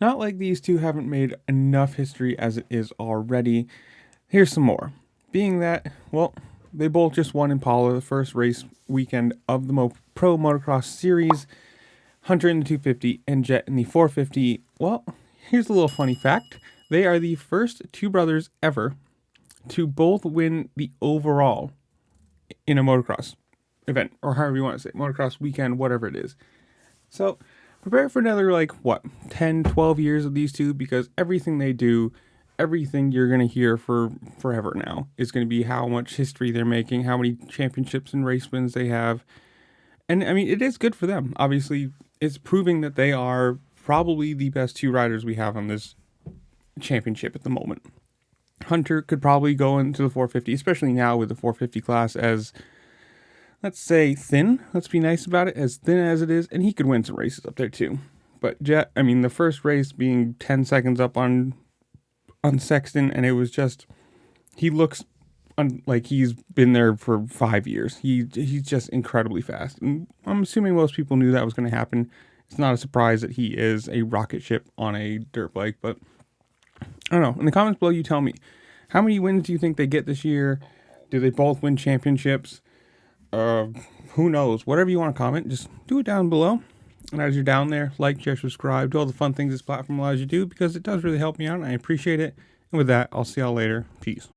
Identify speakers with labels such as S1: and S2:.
S1: Not like these two haven't made enough history as it is already. Here's some more. Being that, well, they both just won Impala the first race weekend of the Pro Motocross Series. Hunter in the 250 and Jet in the 450. Well, here's a little funny fact. They are the first two brothers ever to both win the overall in a motocross event, or however you want to say, motocross weekend, whatever it is. So prepare for another 10, 12 years of these two, because everything they do, everything you're going to hear for forever now is going to be how much history they're making, how many championships and race wins they have. And I mean, it is good for them. Obviously, it's proving that they are probably the best two riders we have on this championship at the moment. Hunter could probably go into the 450, especially now with the 450 class as, let's say, thin. Let's be nice about it, as thin as it is, and he could win some races up there too. But Jet, I mean, the first race being 10 seconds up on Sexton, and it was just, he looks like he's been there for 5 years. He's just incredibly fast. And I'm assuming most people knew that was going to happen. It's not a surprise that he is a rocket ship on a dirt bike, but I don't know. In the comments below, you tell me, how many wins do you think they get this year? Do they both win championships? Who knows? Whatever you want to comment, just do it down below. And as you're down there, like, share, subscribe, do all the fun things this platform allows you to do, because it does really help me out, and I appreciate it. And with that, I'll see y'all later. Peace.